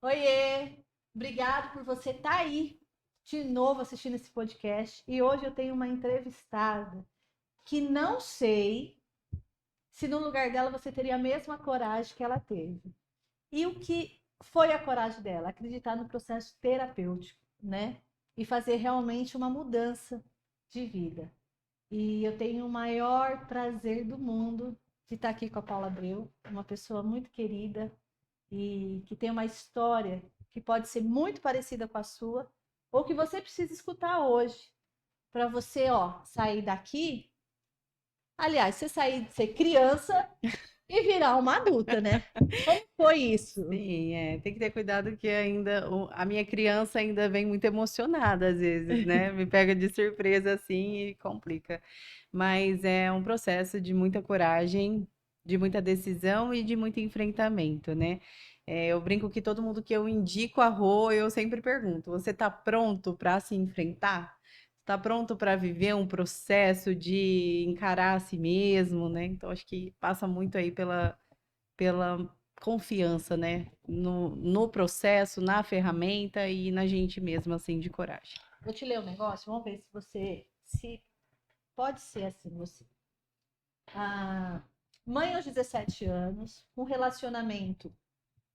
Oiê! Obrigado por você estar aí de novo assistindo esse podcast. E hoje eu tenho uma entrevistada que não sei se no lugar dela você teria a mesma coragem que ela teve. E o que foi a coragem dela? Acreditar no processo terapêutico, né? E fazer realmente uma mudança de vida. E eu tenho o maior prazer do mundo de estar aqui com a Paula Abreu, uma pessoa muito querida, e que tem uma história que pode ser muito parecida com a sua, ou que você precisa escutar hoje, para você, sair daqui. Aliás, você sair de ser criança e virar uma adulta, né? Como foi isso? Sim, tem que ter cuidado que ainda a minha criança ainda vem muito emocionada às vezes, né? Me pega de surpresa assim e complica. Mas é um processo de muita coragem, de muita decisão e de muito enfrentamento, né? Eu brinco que todo mundo que eu indico a Rô, eu sempre pergunto: você está pronto para se enfrentar? Está pronto para viver um processo de encarar a si mesmo, né? Então acho que passa muito aí pela confiança, né? No processo, na ferramenta e na gente mesma, assim, de coragem. Vou te ler um negócio, vamos ver se você se pode ser assim você. A mãe aos 17 anos, um relacionamento,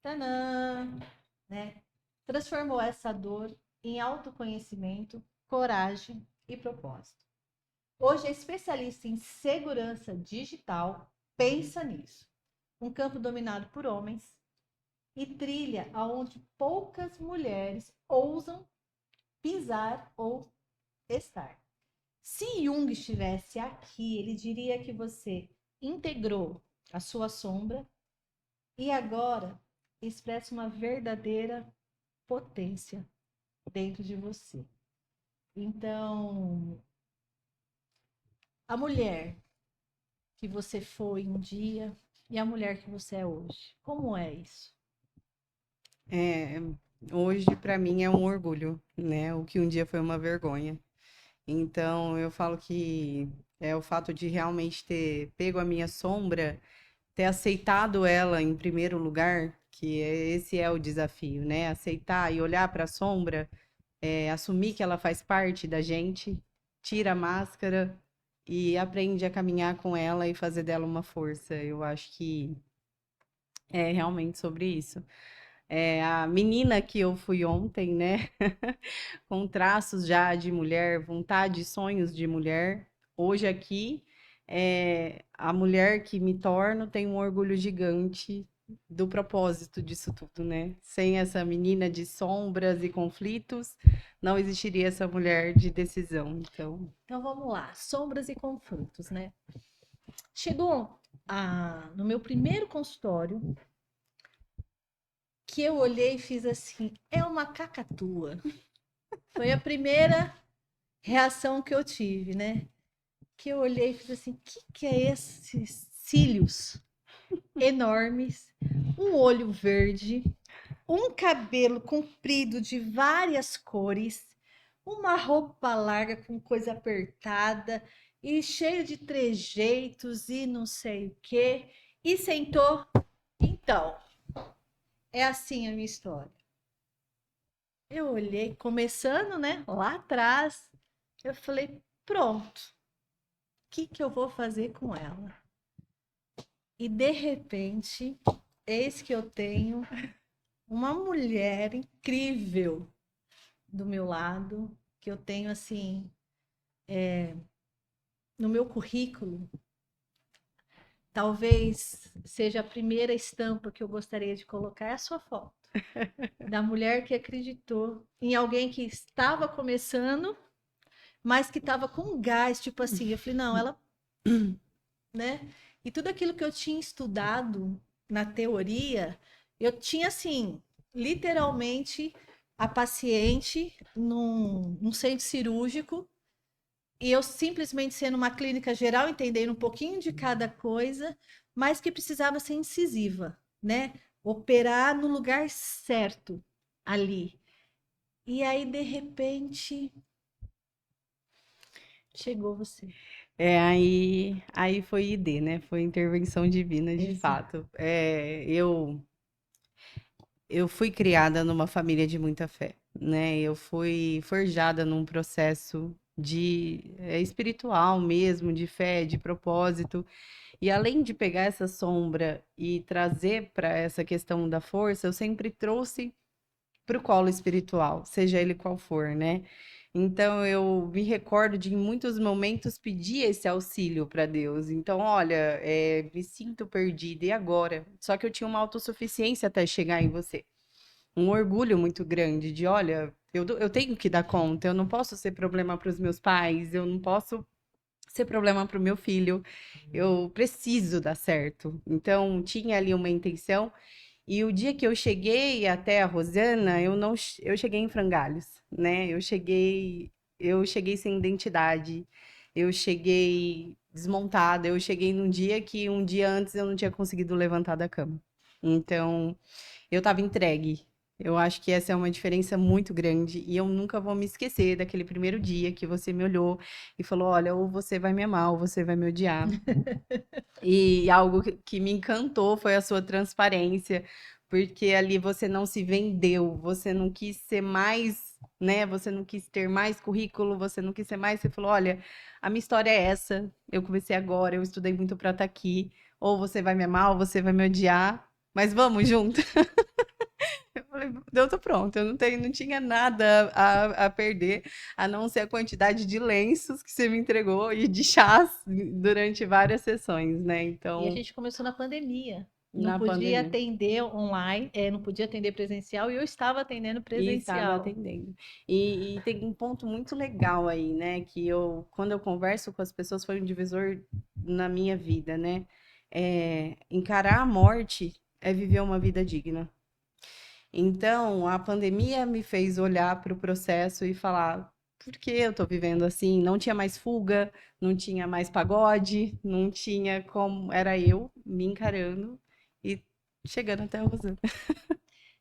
tanã, né? Transformou essa dor em autoconhecimento, coragem e propósito. Hoje é especialista em segurança digital, pensa nisso. Um campo dominado por homens e trilha aonde poucas mulheres ousam pisar ou estar. Se Jung estivesse aqui, ele diria que você integrou a sua sombra e agora expressa uma verdadeira potência dentro de você. Então, a mulher que você foi um dia e a mulher que você é hoje, como é isso? É, hoje, para mim, é um orgulho, né? O que um dia foi uma vergonha. Então, eu falo que é o fato de realmente ter pego a minha sombra, ter aceitado ela em primeiro lugar, esse é o desafio, né? Aceitar e olhar para a sombra, assumir que ela faz parte da gente, tira a máscara e aprende a caminhar com ela e fazer dela uma força. Eu acho que é realmente sobre isso. A menina que eu fui ontem, né? Com traços já de mulher, vontade, sonhos de mulher. Hoje aqui, a mulher que me torno tem um orgulho gigante do propósito disso tudo, né? Sem essa menina de sombras e conflitos, não existiria essa mulher de decisão. Então vamos lá, sombras e conflitos, né? Chegou no meu primeiro consultório que eu olhei e fiz assim, é uma cacatua. Foi a primeira reação que eu tive, né? Que eu olhei e fiz assim, que é esses cílios enormes, um olho verde, um cabelo comprido de várias cores, uma roupa larga com coisa apertada e cheio de trejeitos e não sei o que. E sentou. Então, é assim a minha história. Eu olhei, começando, né, lá atrás, eu falei, pronto, o que eu vou fazer com ela? E de repente, eis que eu tenho uma mulher incrível do meu lado, que eu tenho assim, no meu currículo, talvez seja a primeira estampa que eu gostaria de colocar, é a sua foto. Da mulher que acreditou em alguém que estava começando, mas que estava com gás, tipo assim. Eu falei, não, ela, né? E tudo aquilo que eu tinha estudado na teoria, eu tinha assim, literalmente a paciente num centro cirúrgico e eu simplesmente sendo uma clínica geral, entendendo um pouquinho de cada coisa, mas que precisava ser incisiva, né? Operar no lugar certo ali. E aí, de repente, chegou você. Aí foi ID, né? Foi intervenção divina, de Exato. fato. Eu eu fui criada numa família de muita fé, né? Eu fui forjada num processo de espiritual mesmo, de fé, de propósito. E além de pegar essa sombra e trazer para essa questão da força, eu sempre trouxe para o colo espiritual, seja ele qual for, né? Então eu me recordo de em muitos momentos pedir esse auxílio para Deus. Então, olha, me sinto perdida, e agora? Só que eu tinha uma autossuficiência até chegar em você. Um orgulho muito grande de, olha, eu tenho que dar conta, eu não posso ser problema para os meus pais, eu não posso ser problema para o meu filho, eu preciso dar certo. Então, tinha ali uma intenção. E o dia que eu cheguei até a Rosana, eu não, eu cheguei em frangalhos, né? Eu cheguei sem identidade, eu cheguei desmontada, eu cheguei num dia que um dia antes eu não tinha conseguido levantar da cama. Então, eu estava entregue. Eu acho que essa é uma diferença muito grande e eu nunca vou me esquecer daquele primeiro dia que você me olhou e falou: olha, ou você vai me amar ou você vai me odiar. E algo que me encantou foi a sua transparência, porque ali você não se vendeu, você não quis ser mais, né? Você não quis ter mais currículo, você não quis ser mais. Você falou: olha, a minha história é essa. Eu comecei agora, eu estudei muito para estar aqui. Ou você vai me amar, ou você vai me odiar, mas vamos junto. Eu falei, eu tô pronta, eu não tinha nada a perder, a não ser a quantidade de lenços que você me entregou e de chás durante várias sessões, né? E a Então, gente começou na pandemia. Não na podia pandemia. atender online, não podia atender presencial e eu estava atendendo E estava presencial. atendendo. E tem um ponto muito legal aí, né? Que quando eu converso com as pessoas, foi um divisor na minha vida, né? Encarar a morte é viver uma vida digna. Então, a pandemia me fez olhar para o processo e falar: por que eu estou vivendo assim? Não tinha mais fuga, não tinha mais pagode, não tinha como. Era eu me encarando e chegando até a Rosana.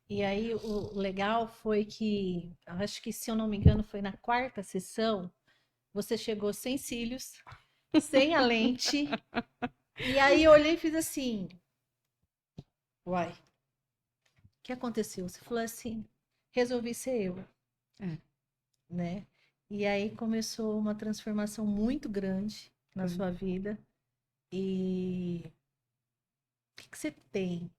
E aí o legal foi que, acho que se eu não me engano, foi na quarta sessão, você chegou sem cílios, sem a lente, e aí eu olhei e fiz assim, uai, o que aconteceu? Você falou assim, resolvi ser eu, É, né? E aí começou uma transformação muito grande na foi. sua vida. E o que que você tem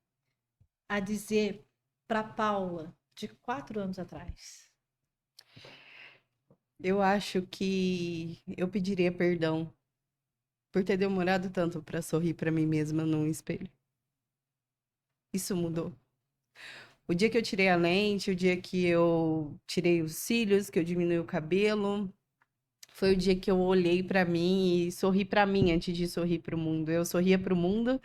a dizer para Paula de 4 anos atrás? Eu acho que eu pediria perdão por ter demorado tanto para sorrir para mim mesma num espelho. Isso mudou. O dia que eu tirei a lente, o dia que eu tirei os cílios, que eu diminui o cabelo, foi o dia que eu olhei para mim e sorri para mim antes de sorrir para o mundo. Eu sorria para o mundo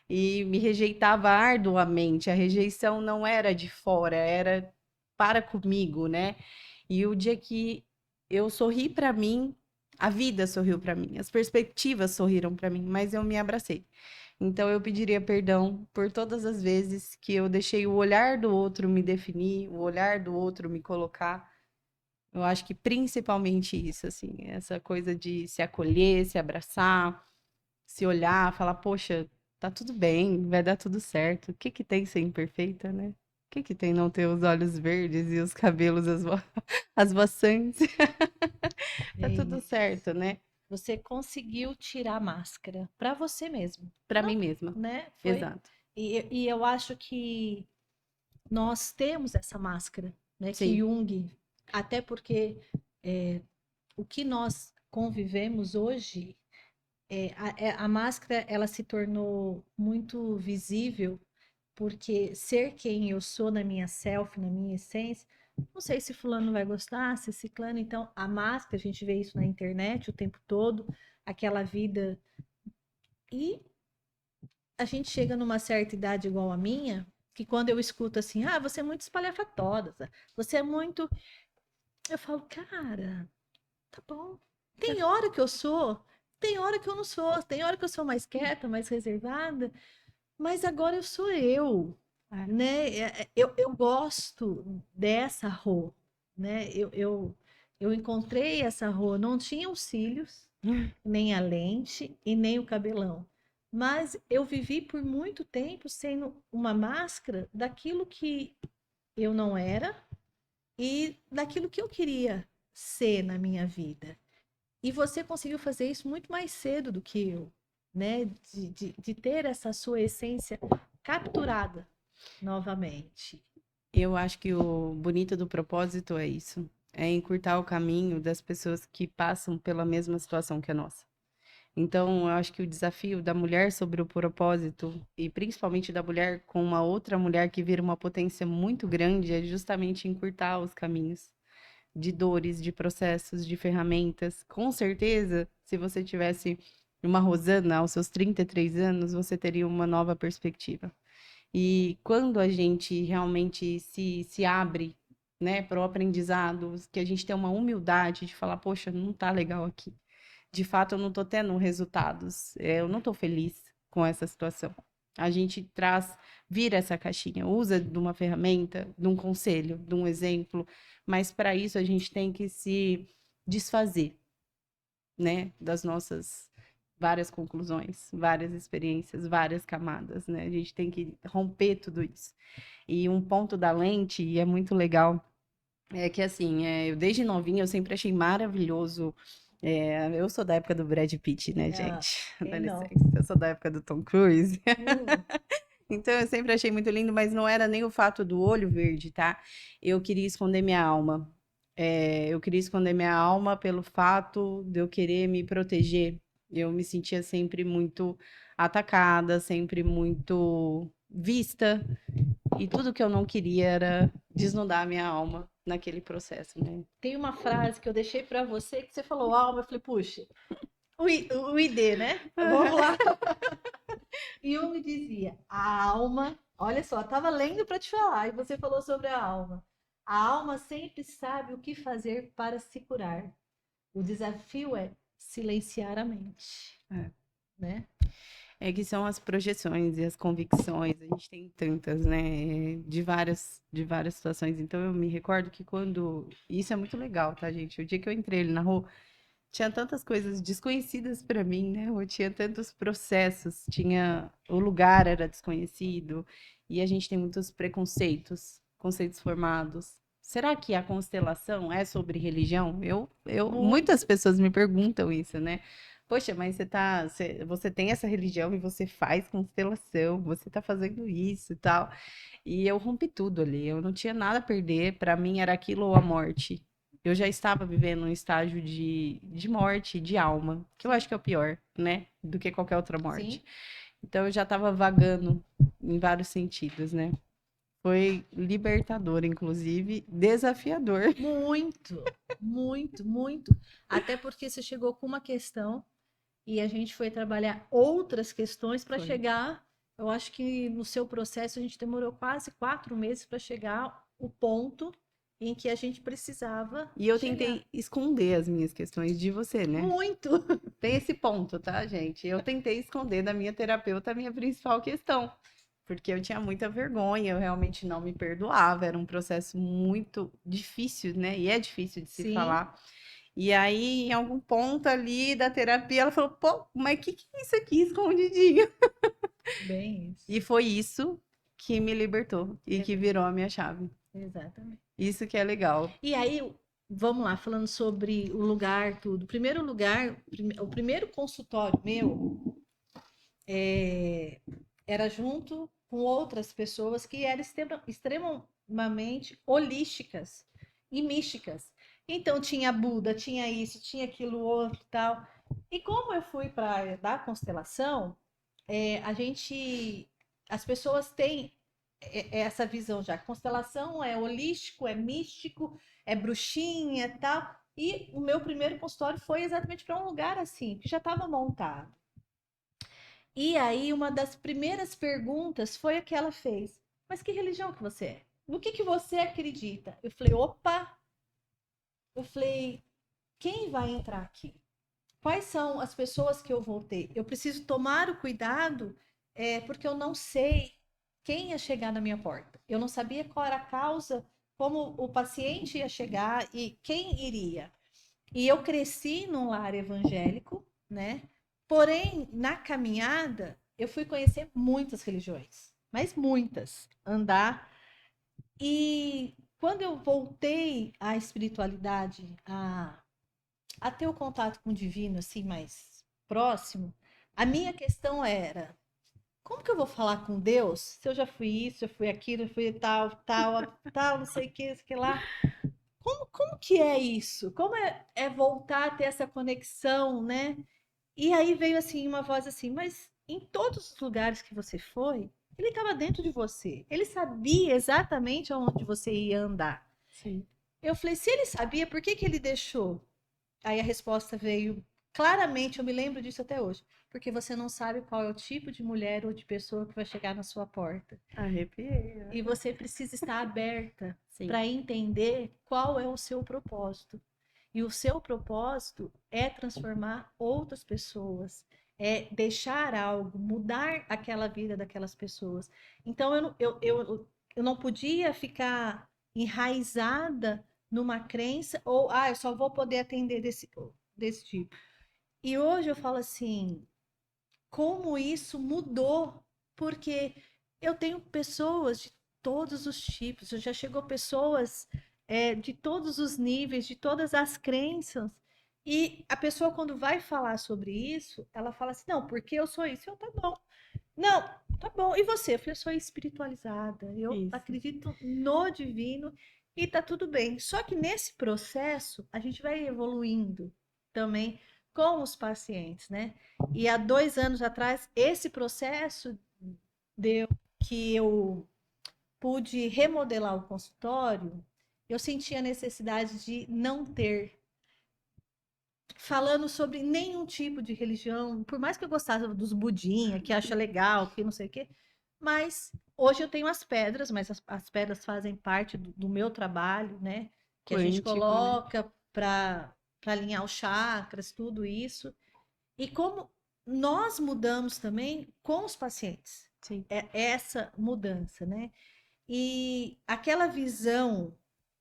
e me rejeitava arduamente. A rejeição não era de fora, era para comigo, né? E o dia que eu sorri para mim, a vida sorriu para mim, as perspectivas sorriram para mim, mas eu me abracei. Então eu pediria perdão por todas as vezes que eu deixei o olhar do outro me definir, o olhar do outro me colocar. Eu acho que principalmente isso, assim, essa coisa de se acolher, se abraçar, se olhar, falar, poxa, tá tudo bem, vai dar tudo certo. O que que tem ser imperfeita, né? O que que tem não ter os olhos verdes e os cabelos asvoaçantes? É Tá tudo isso. certo, né? Você conseguiu tirar a máscara para você mesmo. Pra Não, mim mesma. né? Foi. Exato. E eu acho que nós temos essa máscara, né? Que Sim. Jung, até porque o que nós convivemos hoje, a máscara ela se tornou muito visível porque ser quem eu sou na minha self, na minha essência, não sei se fulano vai gostar, se ciclano, então a máscara, a gente vê isso na internet o tempo todo, aquela vida. E a gente chega numa certa idade igual a minha, que quando eu escuto assim, ah, você é muito espalhafatosa, você é muito. Eu falo, cara, tá bom. Tem hora que eu sou, tem hora que eu não sou, tem hora que eu sou mais quieta, mais reservada, mas agora eu sou eu, É. né? Eu gosto dessa Rô, né? Eu encontrei essa Rô, não tinha os cílios, nem a lente e nem o cabelão, mas eu vivi por muito tempo sendo uma máscara daquilo que eu não era e daquilo que eu queria ser na minha vida. E você conseguiu fazer isso muito mais cedo do que eu, né? De ter essa sua essência capturada novamente. Eu acho que o bonito do propósito é isso, é encurtar o caminho das pessoas que passam pela mesma situação que a nossa. Então, eu acho que o desafio da mulher sobre o propósito, e principalmente da mulher com uma outra mulher que vira uma potência muito grande, é justamente encurtar os caminhos de dores, de processos, de ferramentas. Com certeza, se você tivesse uma Rosana aos seus 33 anos, você teria uma nova perspectiva. E quando a gente realmente se abre, né, para o aprendizado, que a gente tem uma humildade de falar, poxa, não tá legal aqui. De fato, eu não tô tendo resultados. Eu não tô feliz com essa situação. A gente traz, vira essa caixinha, usa de uma ferramenta, de um conselho, de um exemplo, mas para isso a gente tem que se desfazer, né, das nossas várias conclusões, várias experiências, várias camadas, né? A gente tem que romper tudo isso. E um ponto da lente, e é muito legal, é que assim, eu desde novinha eu sempre achei maravilhoso. Eu sou da época do Brad Pitt, né, Ah, gente? Dá quem não? licença. Eu sou da época do Tom Cruise. Hum, Então eu sempre achei muito lindo, mas não era nem o fato do olho verde, tá? Eu queria esconder minha alma. Eu queria esconder minha alma pelo fato de eu querer me proteger. Eu me sentia sempre muito atacada, sempre muito vista, e tudo que eu não queria era desnudar minha alma naquele processo, né? tem uma frase que eu deixei para você que você falou alma, eu falei, puxa, o ID, né? Vamos lá. E um me dizia, a alma, olha só, estava lendo para te falar, e você falou sobre a alma. A alma sempre sabe o que fazer para se curar. O desafio é silenciar a mente, É. né? É que são as projeções e as convicções, a gente tem tantas, né? De várias situações. Então eu me recordo que quando. Isso é muito legal, tá, gente? O dia que eu entrei ali na rua, tinha tantas coisas desconhecidas para mim, né? Eu tinha tantos processos, tinha. O lugar era desconhecido, e a gente tem muitos preconceitos, conceitos formados. Será que a constelação é sobre religião? Muito. Muitas pessoas me perguntam isso, né? Poxa, mas você tem essa religião e você faz constelação, você tá fazendo isso e tal. E eu rompi tudo ali, eu não tinha nada a perder, para mim era aquilo ou a morte. Eu já estava vivendo um estágio de morte, de alma, que eu acho que é o pior, né? Do que qualquer outra Sim, morte. Então eu já estava vagando em vários sentidos, né? Foi libertador, inclusive, desafiador. muito, muito, muito. Até porque você chegou com uma questão e a gente foi trabalhar outras questões para Foi. chegar. Eu acho que no seu processo a gente demorou quase 4 meses para chegar o ponto em que a gente precisava E eu chegar. tentei esconder as minhas questões de você, né? Muito. Tem esse ponto, tá, gente? Eu tentei esconder da minha terapeuta a minha principal questão, porque eu tinha muita vergonha, eu realmente não me perdoava, era um processo muito difícil, né? E é difícil de se Sim, falar. E aí, em algum ponto ali da terapia, ela falou: pô, mas que é isso aqui escondidinho? bem isso. E foi isso que me libertou e É que bem, virou a minha chave. exatamente. Isso que é legal. E aí, vamos lá, falando sobre o lugar, tudo. Primeiro lugar, o primeiro consultório meu era junto com outras pessoas que eram extremamente holísticas e místicas. Então tinha Buda, tinha isso, tinha aquilo outro, tal. E como eu fui para dar constelação, a gente, as pessoas têm essa visão já. Constelação é holístico, é místico, é bruxinha, tal. E o meu primeiro consultório foi exatamente para um lugar assim, que já estava montado. E aí, uma das primeiras perguntas foi a que ela fez: Mas que religião que você é? No que você acredita? Eu falei: opa! Eu falei: quem vai entrar aqui? Quais são as pessoas que eu vou ter? Eu preciso tomar o cuidado, porque eu não sei quem ia chegar na minha porta. Eu não sabia qual era a causa, como o paciente ia chegar e quem iria. E eu cresci num lar evangélico, né? Porém, na caminhada, eu fui conhecer muitas religiões, mas muitas, andar. E quando eu voltei à espiritualidade, a ter o contato com o divino assim mais próximo, a minha questão era: como que eu vou falar com Deus se eu já fui isso, já fui aquilo, já fui tal, tal, tal, não sei o que, isso que lá. Como que é isso? Como é voltar a ter essa conexão, né? E aí veio assim uma voz assim, mas em todos os lugares que você foi, ele estava dentro de você. Ele sabia exatamente aonde você ia andar. Sim. Eu falei, se ele sabia, por que que ele deixou? Aí a resposta veio claramente, eu me lembro disso até hoje. Porque você não sabe qual é o tipo de mulher ou de pessoa que vai chegar na sua porta. Arrepiei. E você precisa estar aberta Sim. para entender qual é o seu propósito. E o seu propósito é transformar outras pessoas, é deixar algo, mudar aquela vida daquelas pessoas. Então eu não podia ficar enraizada numa crença ou, eu só vou poder atender desse tipo. E hoje eu falo assim, como isso mudou, porque eu tenho pessoas de todos os tipos, já chegou pessoas de todos os níveis, de todas as crenças, e a pessoa quando vai falar sobre isso, ela fala assim, não, porque eu sou isso, eu tá bom. Não, tá bom. E você? Eu falei, eu sou espiritualizada, eu Isso. acredito no divino e tá tudo bem. Só que nesse processo, a gente vai evoluindo também com os pacientes, né? E há 2 anos atrás, esse processo deu que eu pude remodelar o consultório, eu senti a necessidade de não ter falando sobre nenhum tipo de religião, por mais que eu gostasse dos budinha, que acha legal, que não sei o quê, mas hoje eu tenho as pedras, mas as pedras fazem parte do meu trabalho, né? Que a gente Quântico, né? coloca para alinhar os chakras, tudo isso. E como nós mudamos também com os pacientes, Sim. é essa mudança, né? E aquela visão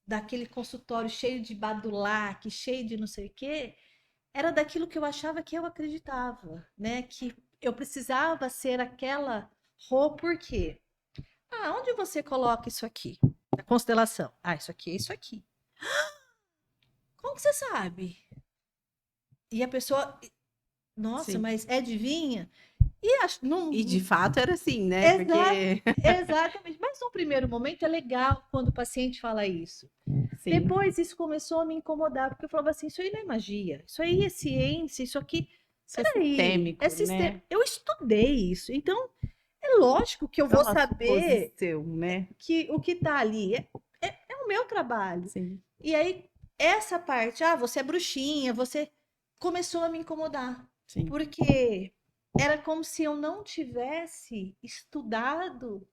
daquele consultório cheio de badulaque, cheio de não sei o quê, era daquilo que eu achava que eu acreditava, né? Que eu precisava ser aquela roupa, por quê? Onde você coloca isso aqui? A constelação. Isso aqui é isso aqui. Como que você sabe? E a pessoa, nossa, Sim. mas é adivinha? E não, E de fato era assim, né? exato, Porque. exatamente. Mas no primeiro momento é legal quando o paciente fala isso. Sim. Depois isso começou a me incomodar, porque eu falava assim, isso aí não é magia, isso aí é ciência, isso aqui. Isso é Peraí, sistêmico, né? Eu estudei isso, então é lógico que eu Não é vou uma saber suposição, né? que o que está ali é o meu trabalho. Sim. E aí, essa parte, você é bruxinha, você começou a me incomodar. Sim. Porque era como se eu não tivesse estudado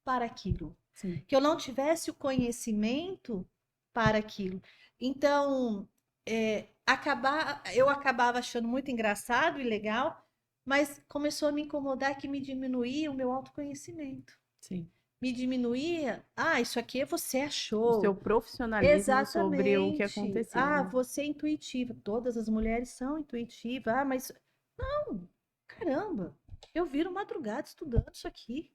para aquilo, Sim. que eu não tivesse o conhecimento para aquilo. Então, eu acabava achando muito engraçado e legal, mas começou a me incomodar que me diminuía o meu autoconhecimento. Sim. Me diminuía, isso aqui você O seu achou. profissionalismo sobre o que Exatamente. acontecia, né? Você é intuitiva. Todas as mulheres são intuitivas. Mas não, caramba. Eu viro madrugada estudando isso aqui.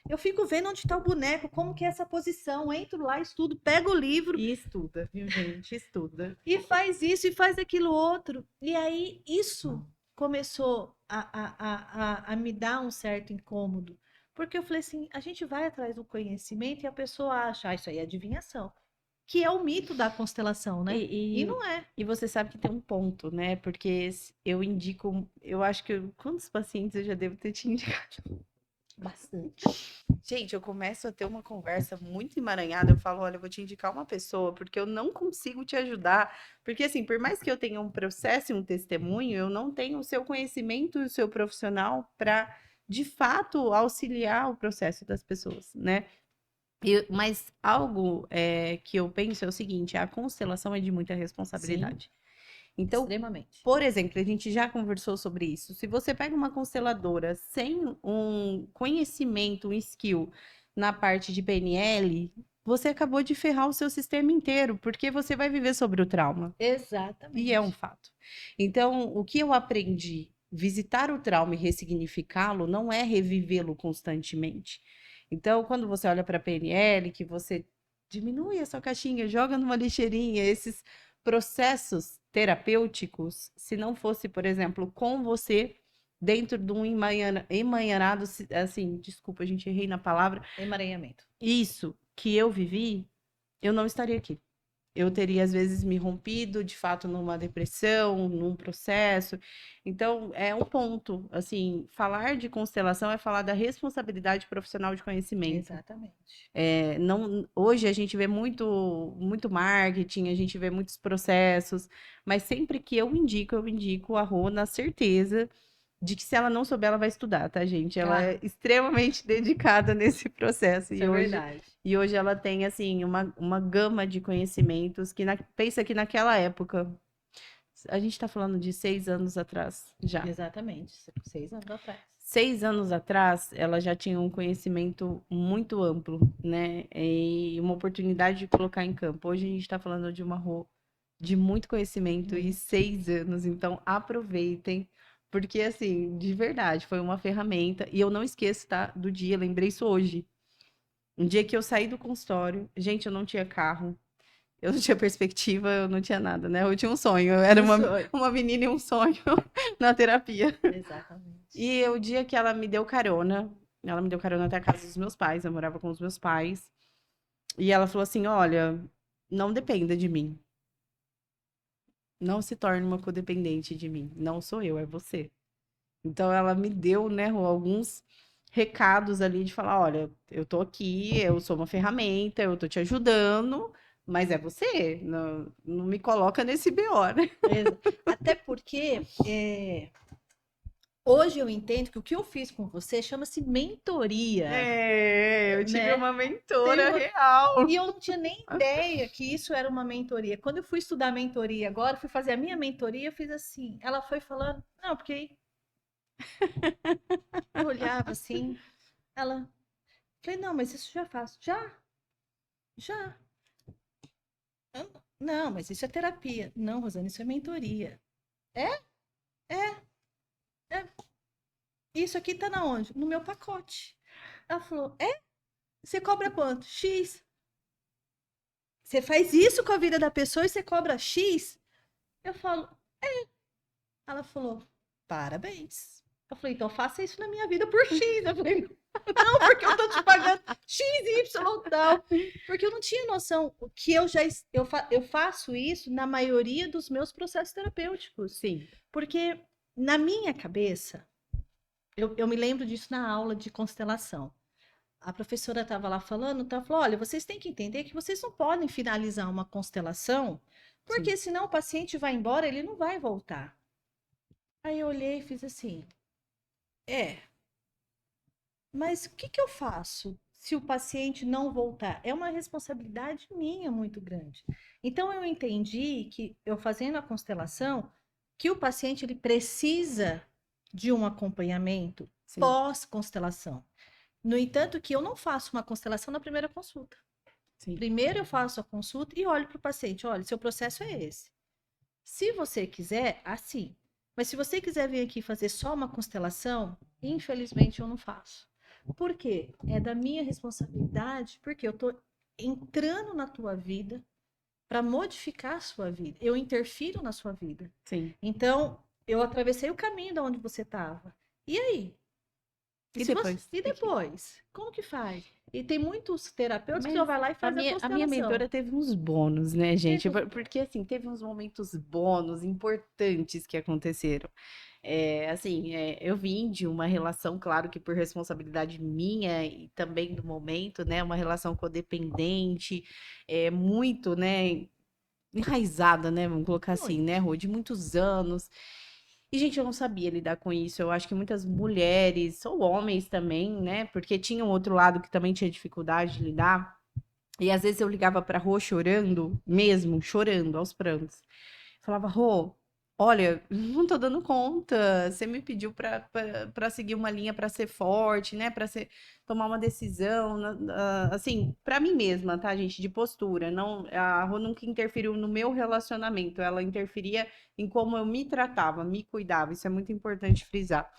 Eu fico vendo onde está o boneco, como que é essa posição. Entro lá, estudo, pego o livro E estuda, viu, gente? Estuda. e faz isso e faz aquilo outro. E aí isso começou a me dar um certo incômodo. Porque eu falei assim, a gente vai atrás do conhecimento e a pessoa acha, isso aí é adivinhação. Que é o mito da constelação, né? E E, não é. e você sabe que tem um ponto, né? Porque eu indico, eu acho que quantos pacientes eu já devo ter te indicado? Bastante. Gente, eu começo a ter uma conversa muito emaranhada. Eu falo, olha, eu vou te indicar uma pessoa, porque eu não consigo te ajudar. Porque, assim, por mais que eu tenha um processo e um testemunho, eu não tenho o seu conhecimento e o seu profissional para, de fato, auxiliar o processo das pessoas, né? Mas algo que eu penso é o seguinte: a constelação é de muita Sim, responsabilidade. Então, extremamente. por exemplo, a gente já conversou sobre isso. Se você pega uma consteladora sem um conhecimento, um skill na parte de PNL, você acabou de ferrar o seu sistema inteiro, porque você vai viver sobre o trauma. E é um Exatamente. fato. Então, o que eu aprendi visitar o trauma e ressignificá-lo não é revivê-lo constantemente. Então, quando você olha para a PNL, que você diminui a sua caixinha, joga numa lixeirinha, esses processos terapêuticos, se não fosse, por exemplo, com você dentro de um emaranhado, assim, desculpa, a gente errei na palavra, Emaranhamento. isso que eu vivi, eu não estaria aqui. Eu teria, às vezes, me rompido, de fato, numa depressão, num processo. Então, é um ponto, assim, falar de constelação é falar da responsabilidade profissional de conhecimento. Exatamente. Não, hoje a gente vê muito marketing, a gente vê muitos processos, mas sempre que eu indico a Rô na certeza de que se ela não souber, ela vai estudar, tá, gente? Ela é extremamente dedicada nesse processo. Isso é verdade. E hoje ela tem, assim, uma gama de conhecimentos que pensa que naquela época, a gente tá falando de 6 anos atrás já. Exatamente, 6 anos atrás. 6 anos atrás, ela já tinha um conhecimento muito amplo, né? E uma oportunidade de colocar em campo. Hoje a gente está falando de uma Rô de muito conhecimento e 6 anos, então aproveitem, porque assim, de verdade, foi uma ferramenta. E eu não esqueço, tá, do dia, lembrei isso hoje. Um dia que eu saí do consultório, gente, eu não tinha carro, eu não tinha perspectiva, eu não tinha nada, né? Eu tinha um sonho, eu era uma menina e um sonho na terapia. Exatamente. E o dia que ela me deu carona até a casa dos meus pais, eu morava com os meus pais, e ela falou assim: olha, não dependa de mim. Não se torne uma codependente de mim. Não sou eu, é você. Então ela me deu, né, Rô, alguns recados ali de falar: olha, eu tô aqui, eu sou uma ferramenta, eu tô te ajudando, mas é você. Não me coloca nesse BO, né? Até porque hoje eu entendo que o que eu fiz com você chama-se mentoria. Eu tive né? uma mentora real. E eu não tinha nem ideia que isso era uma mentoria. Quando eu fui estudar mentoria agora, fui fazer a minha mentoria, eu fiz assim. Ela foi falando, não, porque eu olhava assim, ela. Falei, não, mas isso já faço. Já. Não, mas isso é terapia. Não, Rosana, isso é mentoria. É? É. Isso aqui tá na onde? No meu pacote. Ela falou, você cobra quanto? X. Você faz isso com a vida da pessoa e você cobra X? Eu falo, ela falou, parabéns. Eu falei, então faça isso na minha vida por X. Eu falei, não, porque eu tô te pagando X, Y, tal. Porque eu não tinha noção que eu faço isso na maioria dos meus processos terapêuticos. Sim. Porque na minha cabeça, eu me lembro disso na aula de constelação. A professora estava lá falando, falou: olha, vocês têm que entender que vocês não podem finalizar uma constelação, porque senão o paciente vai embora, ele não vai voltar. Aí eu olhei e fiz assim: mas o que eu faço se o paciente não voltar? É uma responsabilidade minha muito grande. Então eu entendi que eu fazendo a constelação, que o paciente ele precisa de um acompanhamento pós-constelação. No entanto, que eu não faço uma constelação na primeira consulta. Sim. Primeiro eu faço a consulta e olho para o paciente: olha, seu processo é esse. Se você quiser, assim. Mas se você quiser vir aqui fazer só uma constelação, infelizmente eu não faço. Por quê? É da minha responsabilidade, porque eu estou entrando na tua vida para modificar a sua vida. Eu interfiro na sua vida. Sim. Então, eu atravessei o caminho de onde você estava. E aí? E depois? Como que faz? E tem muitos terapeutas que só vai lá e faz a constelação. A minha mentora teve uns bônus, né, gente? Porque, assim, teve uns momentos bônus importantes que aconteceram. Eu vim de uma relação, claro que por responsabilidade minha e também do momento, né? Uma relação codependente, muito, né? Enraizada, né? Vamos colocar assim, né, Rô? De muitos anos. E, gente, eu não sabia lidar com isso. Eu acho que muitas mulheres, ou homens também, né? Porque tinha um outro lado que também tinha dificuldade de lidar. E às vezes eu ligava pra Rô chorando, mesmo, chorando, aos prantos. Falava: Rô, olha, não tô dando conta. Você me pediu para seguir uma linha para ser forte, né? Para tomar uma decisão, assim, para mim mesma, tá, gente, de postura. Não, a Rô nunca interferiu no meu relacionamento. Ela interferia em como eu me tratava, me cuidava. Isso é muito importante frisar.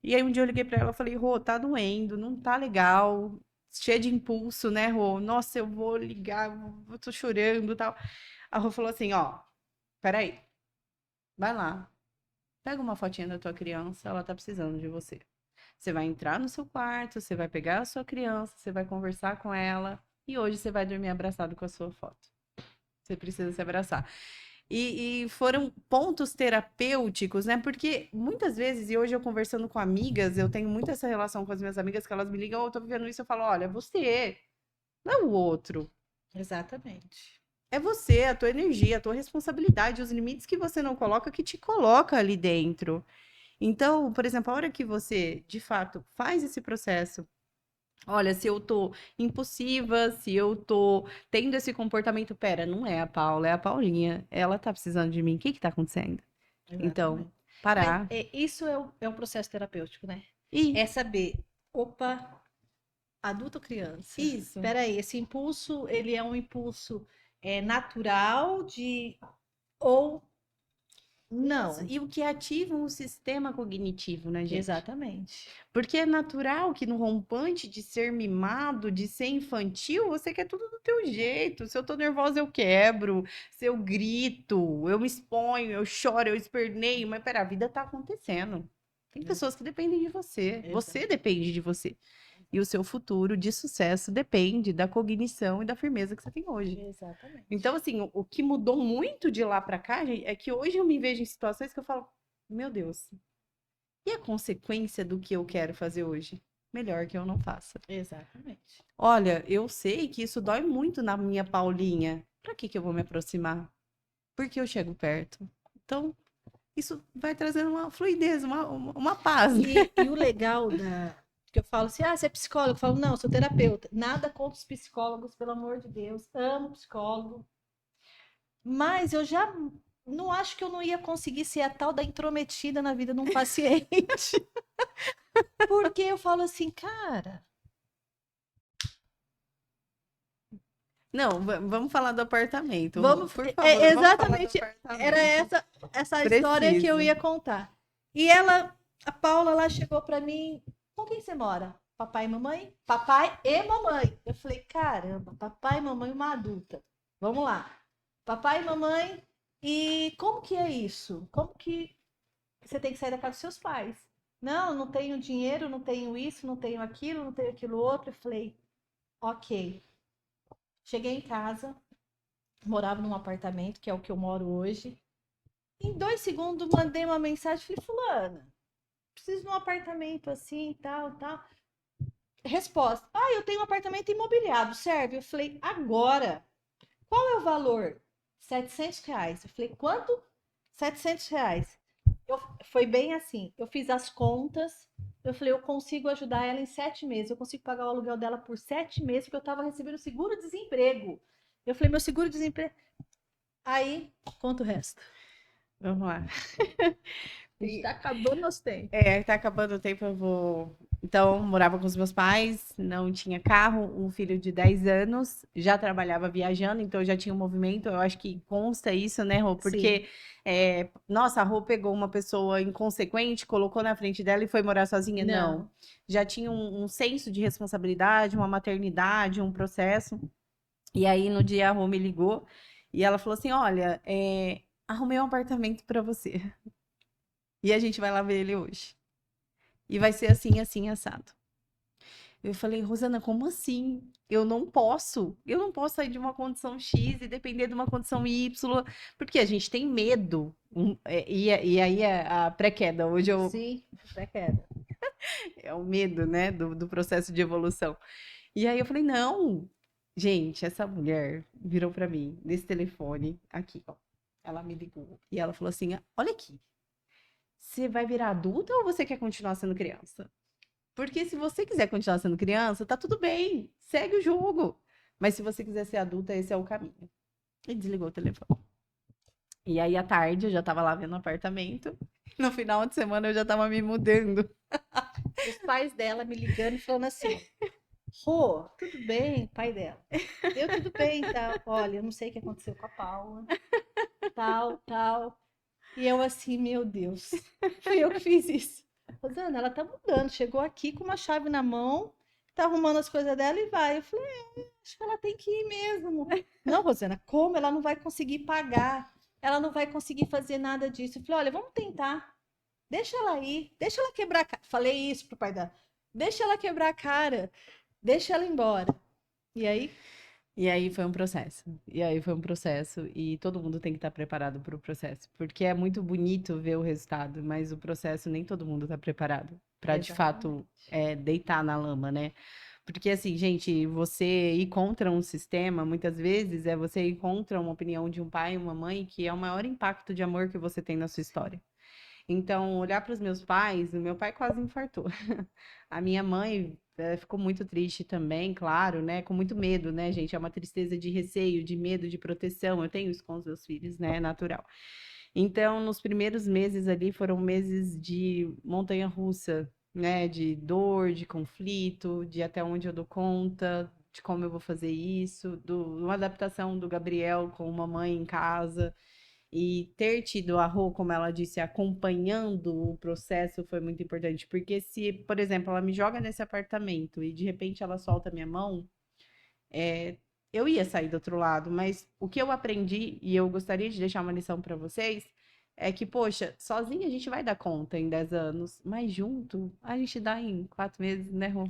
E aí um dia eu liguei para ela e falei: Rô, tá doendo, não tá legal. Cheia de impulso, né, Rô? Nossa, eu vou ligar, eu tô chorando, e tal. A Rô falou assim, ó, peraí. Vai lá, pega uma fotinha da tua criança, ela tá precisando de você. Você vai entrar no seu quarto, você vai pegar a sua criança, você vai conversar com ela e hoje você vai dormir abraçado com a sua foto. Você precisa se abraçar. E foram pontos terapêuticos, né? Porque muitas vezes, e hoje eu conversando com amigas, eu tenho muito essa relação com as minhas amigas que elas me ligam, eu tô vivendo isso, eu falo, olha, você, não é o outro. Exatamente. É você, a tua energia, a tua responsabilidade, os limites que você não coloca, que te coloca ali dentro. Então, por exemplo, a hora que você, de fato, faz esse processo, olha, se eu tô impulsiva, se eu tô tendo esse comportamento, pera, não é a Paula, é a Paulinha. Ela tá precisando de mim, o que que tá acontecendo? Então, Exatamente. Mas parar. isso é um processo terapêutico, né? E É saber, opa, adulto ou criança? isso. Espera aí, esse impulso, ele é um impulso natural de ou Isso. não? E o que ativa um sistema cognitivo, né, gente? Exatamente. Porque é natural que no rompante de ser mimado, de ser infantil, você quer tudo do teu jeito. Se eu tô nervosa, eu quebro. Se eu grito, eu me exponho, eu choro, eu esperneio. Mas pera, a vida tá acontecendo. Tem pessoas que dependem de você. Você Exato. depende de você. E o seu futuro de sucesso depende da cognição e da firmeza que você tem hoje. Exatamente. Então, assim, o que mudou muito de lá pra cá, gente, é que hoje eu me vejo em situações que eu falo, meu Deus, e a consequência do que eu quero fazer hoje? Melhor que eu não faça. Exatamente. Olha, eu sei que isso dói muito na minha Paulinha. Pra que que eu vou me aproximar? Porque eu chego perto. Então, isso vai trazendo uma fluidez, uma paz, né? E o legal da. Que eu falo assim, você é psicólogo? Eu falo, não, eu sou terapeuta. Nada contra os psicólogos, pelo amor de Deus. Amo psicólogo. Mas eu já não acho que eu não ia conseguir ser a tal da intrometida na vida de um paciente. Porque eu falo assim, cara, Não, vamos falar do apartamento. vamos. Por favor, vamos falar do Exatamente, era apartamento. essa história que eu Preciso. ia contar. E ela, a Paula, lá chegou para mim, com quem você mora? Papai e mamãe? Papai e mamãe. Eu falei, caramba, papai e mamãe, uma adulta. Vamos lá. Papai e mamãe, e como que é isso? Como que você tem que sair da casa dos seus pais? Não, não tenho dinheiro, não tenho isso, não tenho aquilo, não tenho aquilo outro. Eu falei, ok. Cheguei em casa, morava num apartamento, que é o que eu moro hoje. Em 2 segundos, mandei uma mensagem, falei, fulana, preciso de um apartamento assim, tal, tal. Resposta, eu tenho um apartamento imobiliado, serve? Eu falei, agora. Qual é o valor? R$ 700. Eu falei, quanto? R$ 700. Foi bem assim, eu fiz as contas, eu falei, eu consigo ajudar ela em 7 meses, eu consigo pagar o aluguel dela por 7 meses, porque eu estava recebendo seguro-desemprego. Eu falei, meu seguro-desemprego. Aí, conta o resto. Vamos lá. A gente tá acabando nosso tempo. Tá acabando o tempo, eu vou. Então, morava com os meus pais, não tinha carro, um filho de 10 anos, já trabalhava viajando, então já tinha um movimento. Eu acho que consta isso, né, Rô? Sim. Porque, nossa, a Rô pegou uma pessoa inconsequente, colocou na frente dela e foi morar sozinha? Não. Não. Já tinha um senso de responsabilidade, uma maternidade, um processo. E aí, no dia, a Rô me ligou e ela falou assim: Olha, arrumei um apartamento para você. E a gente vai lá ver ele hoje. E vai ser assim, assim, assado. Eu falei, Rosana, como assim? Eu não posso sair de uma condição X e depender de uma condição Y, porque a gente tem medo. E aí a pré-queda, hoje Sim, pré-queda. é o medo, né, do processo de evolução. E aí eu falei, não, gente, essa mulher virou pra mim, nesse telefone, aqui, ó. Ela me ligou e ela falou assim, olha aqui, você vai virar adulta ou você quer continuar sendo criança? Porque se você quiser continuar sendo criança, tá tudo bem, segue o jogo. Mas se você quiser ser adulta, esse é o caminho. E desligou o telefone. E aí, à tarde, eu já tava lá vendo apartamento. No final de semana, eu já tava me mudando. Os pais dela me ligando e falando assim: Rô, tudo bem? Pai dela. Eu tudo bem, tá? Olha, eu não sei o que aconteceu com a Paula, tal, tal. E eu assim, meu Deus, fui eu que fiz isso. Rosana, ela tá mudando, chegou aqui com uma chave na mão, tá arrumando as coisas dela e vai. Eu falei, acho que ela tem que ir mesmo. Não, Rosana, como? Ela não vai conseguir pagar, ela não vai conseguir fazer nada disso. Eu falei, olha, vamos tentar. Deixa ela ir, deixa ela quebrar a cara. Falei isso pro pai dela. Deixa ela quebrar a cara, deixa ela ir embora. E aí, E aí foi um processo. E aí foi um processo. E todo mundo tem que estar preparado para o processo. Porque é muito bonito ver o resultado, mas o processo nem todo mundo está preparado para, de fato, exatamente. deitar na lama, né? Porque, assim, gente, você ir contra um sistema, muitas vezes, é você ir contra uma opinião de um pai e uma mãe, que é o maior impacto de amor que você tem na sua história. Então, olhar para os meus pais, o meu pai quase infartou. A minha mãe ficou muito triste também, claro, né? Com muito medo, né, gente? É uma tristeza de receio, de medo, de proteção. Eu tenho isso com os meus filhos, né? É natural. Então, nos primeiros meses ali foram meses de montanha-russa, né? De dor, de conflito, de até onde eu dou conta, de como eu vou fazer isso, uma adaptação do Gabriel com uma mãe em casa. E ter tido a Rô, como ela disse, acompanhando o processo foi muito importante. Porque se, por exemplo, ela me joga nesse apartamento e de repente ela solta a minha mão, é, eu ia sair do outro lado. Mas o que eu aprendi, e eu gostaria de deixar uma lição para vocês, é que, poxa, sozinha a gente vai dar conta em 10 anos, mas junto a gente dá em 4 meses, né, Rô?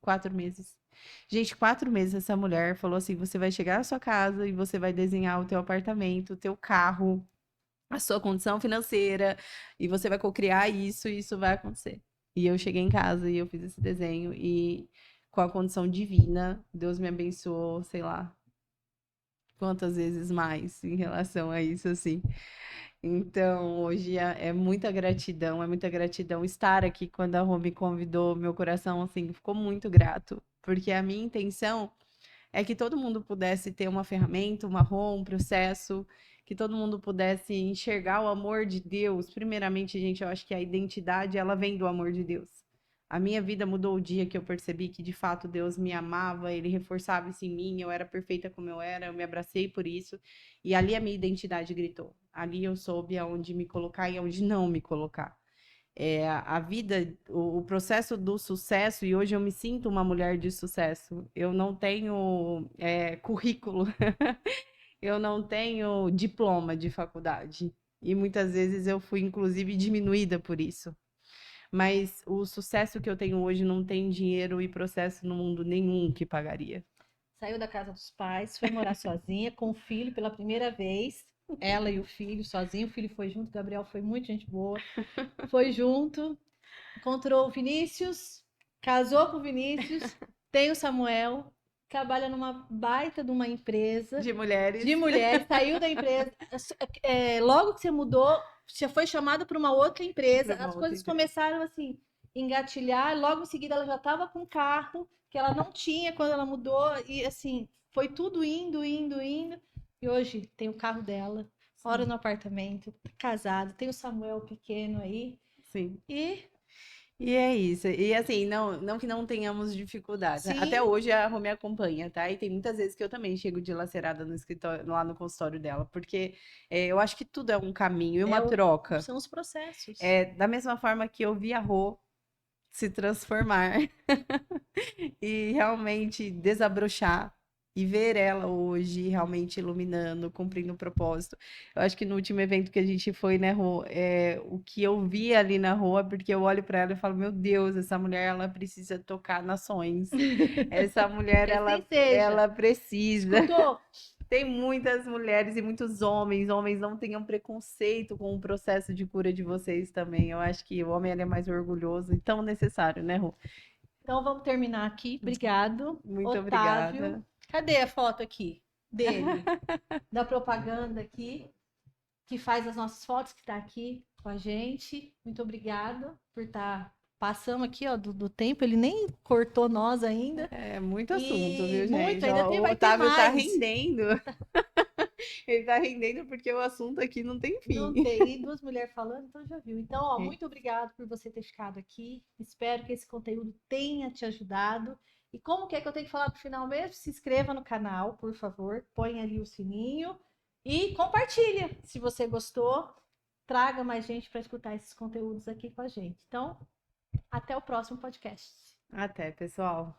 4 meses. Gente, 4 meses essa mulher falou assim: você vai chegar à sua casa e você vai desenhar o teu apartamento, o teu carro, a sua condição financeira, e você vai cocriar isso e isso vai acontecer. E eu cheguei em casa e eu fiz esse desenho e com a condição divina, Deus me abençoou, sei lá, quantas vezes mais em relação a isso, assim. Então, hoje é muita gratidão estar aqui quando a Rô me convidou, meu coração, assim, ficou muito grato, porque a minha intenção é que todo mundo pudesse ter uma ferramenta, uma ROM, um processo, que todo mundo pudesse enxergar o amor de Deus. Primeiramente, gente, eu acho que a identidade, ela vem do amor de Deus. A minha vida mudou o dia que eu percebi que, de fato, Deus me amava, Ele reforçava isso em mim, eu era perfeita como eu era, eu me abracei por isso, e ali a minha identidade gritou. Ali eu soube aonde me colocar e aonde não me colocar. A vida, o processo do sucesso, e hoje eu me sinto uma mulher de sucesso. Eu não tenho currículo, eu não tenho diploma de faculdade. E muitas vezes eu fui, inclusive, diminuída por isso. Mas o sucesso que eu tenho hoje não tem dinheiro e processo no mundo nenhum que pagaria. Saiu da casa dos pais, foi morar sozinha, com o filho pela primeira vez. Ela e o filho sozinho. O filho foi junto, o Gabriel foi muito gente boa. Foi junto, encontrou o Vinícius, casou com o Vinícius, tem o Samuel, trabalha numa baita de uma empresa De mulheres. de mulheres, saiu da empresa. Logo que você mudou, você foi chamada para uma outra empresa. Para uma As outra coisas empresa. começaram assim, engatilhar. Logo em seguida, ela já estava com um carro que ela não tinha quando ela mudou. E assim, foi tudo indo, indo, indo. E hoje tem o carro dela, mora Sim. no apartamento, tá casado, tem o Samuel pequeno aí. Sim. E E é isso. E assim, não que não tenhamos dificuldades. Até sim, hoje a Rô me acompanha, tá? E tem muitas vezes que eu também chego dilacerada no escritório, lá no consultório dela, porque eu acho que tudo é um caminho e uma troca. são os processos. Da mesma forma que eu vi a Rô se transformar e realmente desabrochar e ver ela hoje realmente iluminando, cumprindo o propósito. Eu acho que no último evento que a gente foi, né, Rô, o que eu vi ali na rua, porque eu olho para ela e falo, meu Deus, essa mulher, ela precisa tocar nações. Essa mulher, Que assim ela, seja. ela precisa. Escutou? Tem muitas mulheres e muitos homens. Homens não tenham preconceito com o processo de cura de vocês também. Eu acho que o homem ele é mais orgulhoso e tão necessário, né, Rô? Então vamos terminar aqui. Obrigado, Muito Otávio. obrigada. Cadê a foto aqui dele? Da propaganda aqui, que faz as nossas fotos, que está aqui com a gente. Muito obrigado por estar. Passamos aqui, ó, do tempo, ele nem cortou nós ainda. É muito assunto, E viu, muito, gente? Ó, o vai ter Otávio tá mais. rendendo. Ele tá rendendo porque o assunto aqui não tem fim. Não tem. E duas mulheres falando, então já viu. Então, ó, É. muito obrigado por você ter ficado aqui. Espero que esse conteúdo tenha te ajudado. E como que é que eu tenho que falar pro final mesmo? Se inscreva no canal, por favor. Põe ali o sininho e compartilha. Se você gostou, traga mais gente para escutar esses conteúdos aqui com a gente. Então, até o próximo podcast. Até, pessoal.